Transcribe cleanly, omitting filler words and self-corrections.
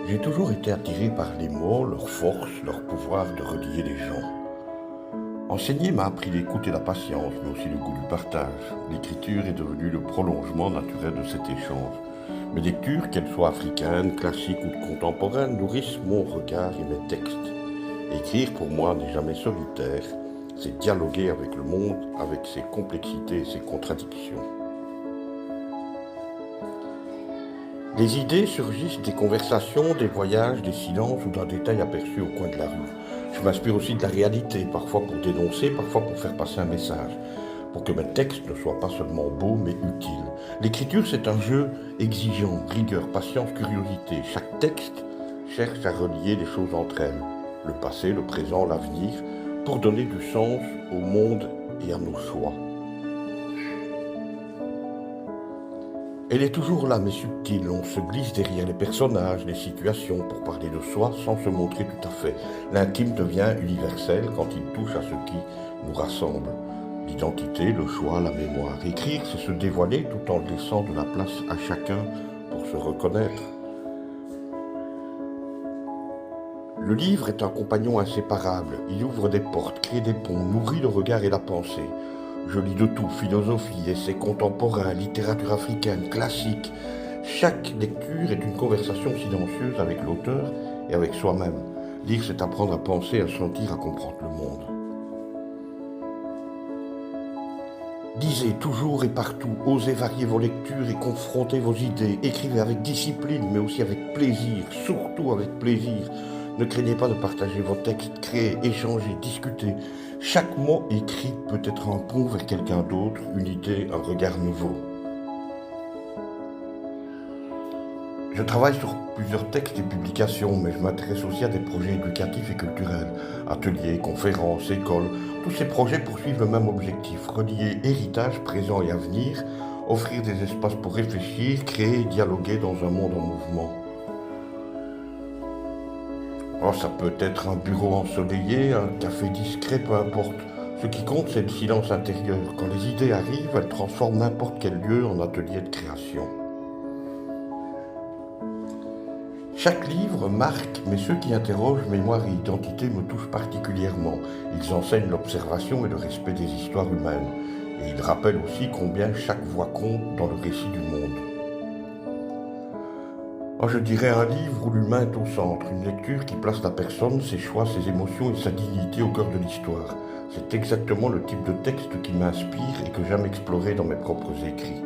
J'ai toujours été attiré par les mots, leur force, leur pouvoir de relier les gens. Enseigner m'a appris l'écoute et la patience, mais aussi le goût du partage. L'écriture est devenue le prolongement naturel de cet échange. Mes lectures, qu'elles soient africaines, classiques ou contemporaines, nourrissent mon regard et mes textes. Écrire pour moi n'est jamais solitaire, c'est dialoguer avec le monde, avec ses complexités et ses contradictions. Les idées surgissent des conversations, des voyages, des silences ou d'un détail aperçu au coin de la rue. Je m'inspire aussi de la réalité, parfois pour dénoncer, parfois pour faire passer un message, pour que mes textes ne soient pas seulement beaux mais utiles. L'écriture, c'est un jeu exigeant, rigueur, patience, curiosité. Chaque texte cherche à relier les choses entre elles, le passé, le présent, l'avenir, pour donner du sens au monde et à nos choix. Elle est toujours là, mais subtile. On se glisse derrière les personnages, les situations, pour parler de soi sans se montrer tout à fait. L'intime devient universel quand il touche à ce qui nous rassemble. L'identité, le choix, la mémoire. Écrire, c'est se dévoiler tout en laissant de la place à chacun pour se reconnaître. Le livre est un compagnon inséparable. Il ouvre des portes, crée des ponts, nourrit le regard et la pensée. Je lis de tout, philosophie, essais contemporains, littérature africaine, classique. Chaque lecture est une conversation silencieuse avec l'auteur et avec soi-même. Lire, c'est apprendre à penser, à sentir, à comprendre le monde. Lisez toujours et partout, osez varier vos lectures et confrontez vos idées. Écrivez avec discipline, mais aussi avec plaisir, surtout avec plaisir. Ne craignez pas de partager vos textes, créer, échanger, discuter. Chaque mot écrit peut être un pont vers quelqu'un d'autre, une idée, un regard nouveau. Je travaille sur plusieurs textes et publications, mais je m'intéresse aussi à des projets éducatifs et culturels, ateliers, conférences, écoles. Tous ces projets poursuivent le même objectif, relier héritage, présent et avenir, offrir des espaces pour réfléchir, créer et dialoguer dans un monde en mouvement. Alors ça peut être un bureau ensoleillé, un café discret, peu importe. Ce qui compte, c'est le silence intérieur. Quand les idées arrivent, elles transforment n'importe quel lieu en atelier de création. Chaque livre marque, mais ceux qui interrogent mémoire et identité me touchent particulièrement. Ils enseignent l'observation et le respect des histoires humaines. Et ils rappellent aussi combien chaque voix compte dans le récit du monde. Moi, je dirais un livre où l'humain est au centre, une lecture qui place la personne, ses choix, ses émotions et sa dignité au cœur de l'histoire. C'est exactement le type de texte qui m'inspire et que j'aime explorer dans mes propres écrits.